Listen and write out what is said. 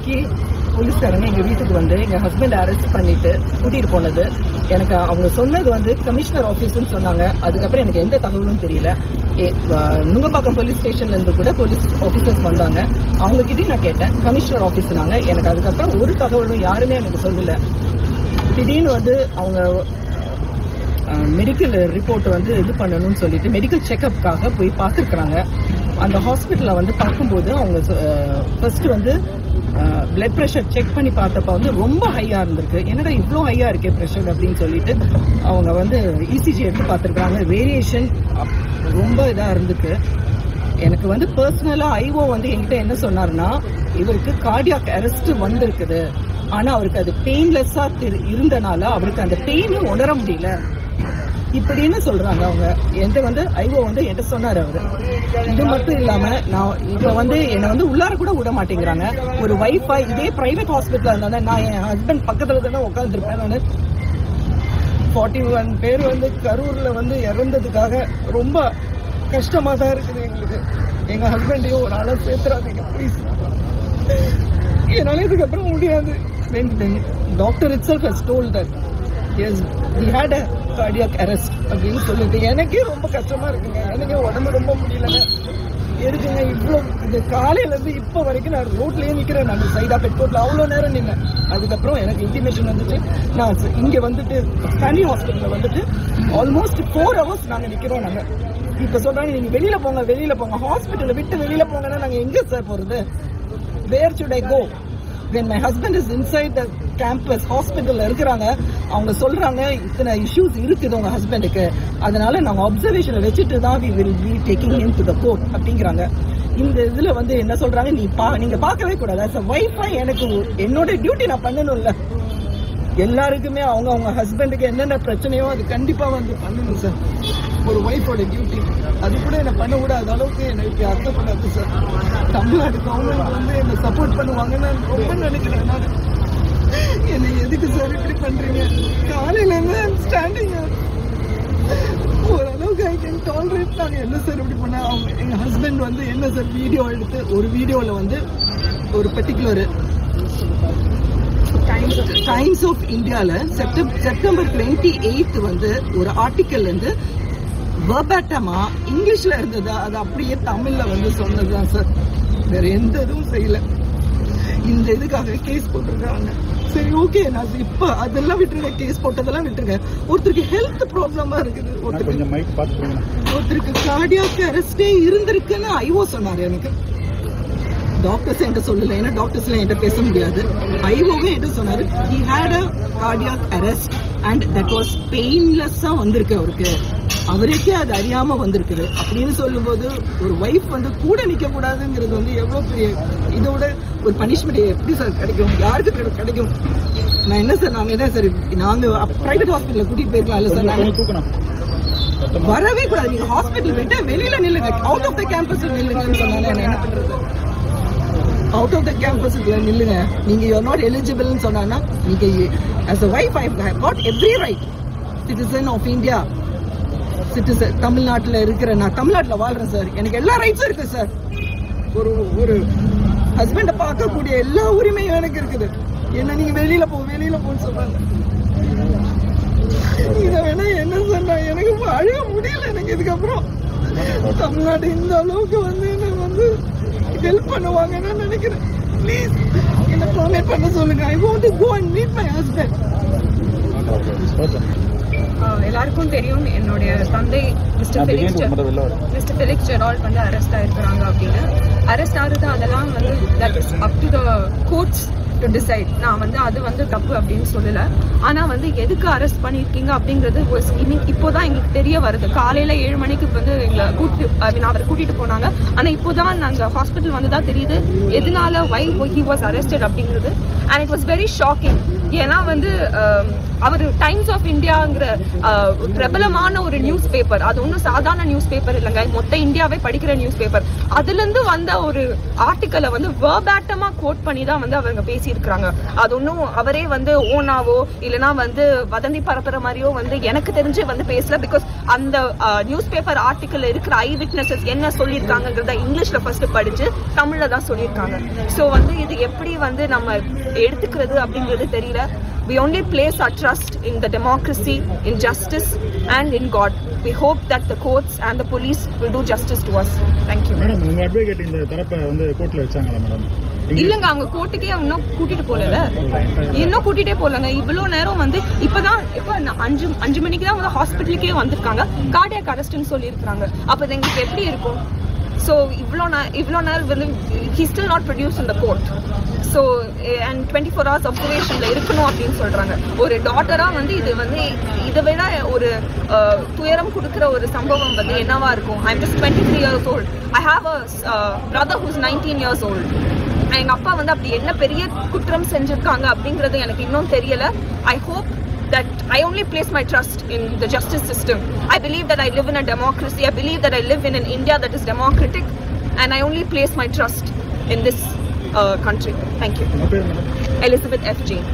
அன்னைக்கு போலீஸ்காரங்க எங்கள் வீட்டுக்கு வந்து எங்கள் ஹஸ்பண்ட் அரெஸ்ட் பண்ணிட்டு கூட்டிகிட்டு போனது. எனக்கு அவங்க சொன்னது வந்து கமிஷனர் ஆஃபீஸ்ன்னு சொன்னாங்க. அதுக்கப்புறம் எனக்கு எந்த தகவலும் தெரியல. நுங்கம்பாக்கம் போலீஸ் ஸ்டேஷன்லேருந்து கூட போலீஸ் ஆஃபீஸர்ஸ் வந்தாங்க. அவங்ககிட்டயும் நான் கேட்டேன், கமிஷனர் ஆஃபீஸ்னாங்க. எனக்கு அதுக்கப்புறம் ஒரு தகவலும் யாருமே எனக்கு சொல்லலை. திடீர்னு வந்து அவங்க மெடிக்கல் ரிப்போர்ட் வந்து இது பண்ணணும்னு சொல்லிட்டு மெடிக்கல் செக்அப்காக போய் பார்த்துருக்குறாங்க. அந்த ஹாஸ்பிட்டலில் வந்து பார்க்கும்போது அவங்க ஃபர்ஸ்ட் வந்து பிளட் ப்ரெஷர் செக் பண்ணி பார்த்தப்ப வந்து ரொம்ப ஹையாக இருந்திருக்கு. என்னடா இவ்வளோ ஹையாக இருக்கே ப்ரெஷர் அப்படின்னு சொல்லிட்டு அவங்க வந்து இசிஜி எடுத்து பார்த்துருக்குறாங்க. வேரியேஷன் ரொம்ப இதாக இருந்துருக்கு. எனக்கு வந்து பர்சனலாக ஐஓ வந்து என்கிட்ட என்ன சொன்னார்னா, இவருக்கு கார்டியாக் அரெஸ்ட் வந்திருக்குது, ஆனால் அவருக்கு அது பெயின்லெஸ்ஸாக இருந்தனால அவருக்கு அந்த பெயினை உணர முடியல இப்படின்னு சொல்றாங்க. அவங்க என்கிட்ட வந்து ஐஓ வந்து என்கிட்ட சொன்னார் அவரு. இது மட்டும் இல்லாம நான் இப்ப வந்து என்னை வந்து உள்ளார கூட விட மாட்டேங்கிறாங்க. ஒரு வைஃபா இதே பிரைவேட் ஹாஸ்பிட்டல் இருந்தா நான் என் ஹஸ்பண்ட் பக்கத்துல தானே உட்காந்துருப்பேன். நான் 41 பேர் வந்து கரூர்ல வந்து இறந்ததுக்காக ரொம்ப கஷ்டமா தான் இருக்குது எங்களுக்கு. எங்க ஹஸ்பண்டையும் ஒரு ஆளை சேர்த்துறாதீங்க ப்ளீஸ். என்னால இதுக்கப்புறம் முடியாது. Doctor itself has told that yes we had a cardiac arrest அப்படின்னு சொல்லிட்டு எனக்கே ரொம்ப கஷ்டமா இருக்குங்க. எனக்கே உடம்பு ரொம்ப முடியலங்க. எதுக்குங்க இவ்வளோ இந்த காலையிலேருந்து இப்போ வரைக்கும் நான் ரோட்லேயே நிற்கிறேன். நான் சைடா பெட்ரோட்டில் அவ்வளோ நேரம் நின்னேன். அதுக்கப்புறம் எனக்கு இன்டிமேஷன் வந்துட்டு நான் இங்கே வந்துட்டு ஸ்டான்லி ஹாஸ்பிட்டலில் வந்துட்டு ஆல்மோஸ்ட் 4 hours நாங்கள் நிற்கிறோம். நாங்கள் இப்போ சொல்கிறாங்க நீங்கள் வெளியில் போங்க ஹாஸ்பிட்டலை விட்டு வெளியில் போங்கன்னா நாங்கள் எங்கே சார் போகிறது? வேர் should I go? when my husband is inside the campus ஹாஸ்பிட்டல்ல இருக்கிறாங்க. அவங்க சொல்றாங்க இத்தனை இஷ்யூஸ் இருக்குது உங்க ஹஸ்பண்டுக்கு, அதனால நாங்கள் அப்சர்வேஷனை வச்சுட்டு தான் we will be taking him to the court அப்படிங்கிறாங்க. இந்த இதுல வந்து என்ன சொல்றாங்க, நீங்க பார்க்கவே கூடாது. as a wife எனக்கு என்னோட டியூட்டி நான் பண்ணணும்ல. எல்லாருக்குமே அவங்க ஹஸ்பண்டுக்கு என்னென்ன பிரச்சனையோ அது கண்டிப்பா வந்து பண்ணணும் சார். ஒரு ஒய்ஃபோட டியூட்டி அது கூட என்ன பண்ண கூடாத அளவுக்கு எனக்கு அர்த்தம் பண்ணாது சார். தமிழ்நாடு கவர்மெண்ட் வந்து என்ன சப்போர்ட் பண்ணுவாங்கன்னு ரொம்ப நினைக்கிறேன் நான். என்னை எதுக்கு சார் இப்படி பண்றீங்க? காலையில இருந்து ஸ்டாண்டிங் ஓரளவுக்கு ஐ கேன் டாலரேட். நாங்கள் என்ன சார் இப்படி பண்ண எங்க ஹஸ்பண்ட் வந்து என்ன சார் வீடியோ எடுத்து ஒரு வீடியோவில் வந்து ஒரு பர்டிகுலர் டைம்ஸ் ஆஃப் இந்தியாவில் செப்டம்பர் 28 வந்து ஒரு ஆர்டிக்கல் வந்து வெர்பாட்டமா இங்கிலீஷ்ல இருந்தது, அது அப்படியே தமிழ்ல வந்து சொன்னதுதான் சார். வேற எந்த இதுவும் செய்யல. இந்த இதுக்காக கேஸ் போட்டிருக்காங்க. சரி ஓகே, நான் இப்ப அதெல்லாம் விட்டுருங்க, கேஸ் போட்டதெல்லாம் விட்டுருங்க. ஒருத்தருக்கு ஹெல்த் ப்ராப்ளமா இருக்குது, ஒருத்தருக்கு கார்டியாக் அரெஸ்டே இருந்திருக்குன்னு ஐஓ சொன்னாரு. எனக்கு டாக்டர்ஸ் என்கிட்ட சொல்லல, ஏன்னா டாக்டர்ஸ்ல என்கிட்ட பேச முடியாது. ஐஓவே என்கிட்ட சொன்னாரு he had a cardiac arrest and that was painless-ஆ வந்திருக்கு அவருக்கு, அவருக்கே அது அறியாம வந்திருக்குது அப்படின்னு சொல்லும்போது ஒரு வைஃப் வந்து கூட நிக்க கூடாதுங்கிறது வந்து எவ்வளவு பெரிய இதோட ஒரு பனிஷ்மெண்ட் எப்படி சார் கிடைக்கும்? யாருக்கு கிடைக்கும்? நான் என்ன சார், நாங்க என்ன சார், நாங்க பிரைவேட் ஹாஸ்பிட்டல்ல கூட்டிட்டு போயிருக்கலாம் இல்ல சார்? நாங்க வரவே கூடாது. நீங்க ஹாஸ்பிட்டல் விட்டு வெளியில நில்லுங்க, அவுட் ஆஃப் த கேம்பஸ் நில்லுங்கன்னு சொன்னாங்க. என்ன பண்றது? அவுட் ஆஃப் த கேம்பஸ் நில்லுங்க. நீங்க யூ ஆர் நாட் எலிஜிபிள்னு சொன்னா நீங்க as a wife I have got every right, citizen of India, citizen, தமிழ்நாட்டில் இருக்கிற, நான் தமிழ்நாட்டில் வாழ்றேன் சார், எனக்கு எல்லா ரைட்ஸும் இருக்கு சார். ஒரு ஹஸ்பண்டை பார்க்கக்கூடிய எல்லா உரிமையும் எனக்கு இருக்குது. என்ன நீங்க வெளியில போன்னு சொல்றாங்க. இதை வேணா என்ன சொன்னா எனக்கு அழுக முடியல. எனக்கு இதுக்கப்புறம் தமிழ்நாடு இந்த அளவுக்கு வந்து என்ன வந்து ஹெல்ப் பண்ணுவாங்கன்னு நினைக்கிறேன். ப்ளீஸ் என்ன ப்ராமிஸ் பண்ண சொல்லுங்க. I want to go and meet my husband. எல்லாருக்கும் தெரியும் என்னுடைய தந்தை மிஸ்டர் ஃபெலிக்ஸ் ஜெரால்ட் வந்து அரெஸ்ட் ஆயிருக்கிறாங்க அப்படின்னு. அரெஸ்ட் ஆகுறது அதெல்லாம் வந்து that is up to the courts to decide. நான் வந்து அது வந்து தப்பு அப்படின்னு சொல்லல. ஆனா வந்து எதுக்கு அரெஸ்ட் பண்ணிருக்கீங்க அப்படிங்கிறது இப்போதான் எங்களுக்கு தெரிய வருது. காலையில 7 மணிக்கு வந்து எங்களை அவரை கூட்டிட்டு போனாங்க. ஆனா இப்போதான் நாங்க ஹாஸ்பிட்டல் வந்துதான் தெரியுது எதனால why he was arrested அப்படிங்கிறது. and it was very shocking. ஏன்னா வந்து அவர் டைம்ஸ் ஆஃப் இந்தியாங்கிற பிரபலமான ஒரு நியூஸ் பேப்பர், அது ஒன்றும் சாதாரண நியூஸ் பேப்பர் இல்லைங்க, மொத்த இந்தியாவே படிக்கிற நியூஸ் பேப்பர், அதுலேருந்து வந்த ஒரு ஆர்டிக்கலை வந்து வேர்பேட்டமாக கோட் பண்ணி தான் வந்து அவங்க பேசியிருக்கிறாங்க. அது ஒன்றும் அவரே வந்து ஓனாவோ இல்லைனா வந்து வதந்தி பரப்புற மாதிரியோ வந்து எனக்கு தெரிஞ்சு வந்து பேசல. பிகாஸ் அந்த நியூஸ் பேப்பர் ஆர்டிக்கல் இருக்கிற ஐ விட்னஸஸ் என்ன சொல்லியிருக்காங்கிறத இங்கிலீஷில் ஃபர்ஸ்ட் படித்து தமிழில் தான் சொல்லியிருக்காங்க. ஸோ வந்து இது எப்படி வந்து நம்ம எடுத்துக்கிறது அப்படிங்கிறது தெரியல. We only place our trust in the democracy, in justice and in God. We hope that the courts and the police will do justice to us. Thank you. Madam, உங்க அட்வொகேட் இந்த தரப்பை வந்து கோர்ட்ல வச்சாங்களா மேடம்? இல்லங்க, அவங்க கோர்ட்டுக்கே இன்னும் கூட்டிட்டு போகல, இன்னும் கூட்டிட்டே போலங்க. இவ்வளோ நேரம் வந்து இப்பதான் 5 மணிக்கு தான் வந்து ஹாஸ்பிட்டலுக்கே வந்திருக்காங்க. கார்டியாக் அரெஸ்ட்னு சொல்லியிருக்காங்க. அப்போ இது எங்களுக்கு எப்படி இருக்கும்? ஸோ இவ்வளோ நேரம் வந்து he still not produced in the court. So and 24 hours observationல இருக்கணும் அப்படின்னு சொல்றாங்க. ஒரு டாட்டராக வந்து இது வந்து இதை விட ஒரு துயரம் கொடுக்குற ஒரு சம்பவம் வந்து என்னவா இருக்கும்? I'm just 23 years old. I have a brother who's 19 years old. எங்கள் அப்பா வந்து அப்படி என்ன பெரிய குற்றம் செஞ்சுருக்காங்க அப்படிங்கிறது எனக்கு இன்னும் தெரியல. I hope that I only place my trust in the justice system. I believe that I live in a democracy. I believe that I live in an India that is democratic, and I only place my trust in this country. Thank you. Elizabeth F. Jane.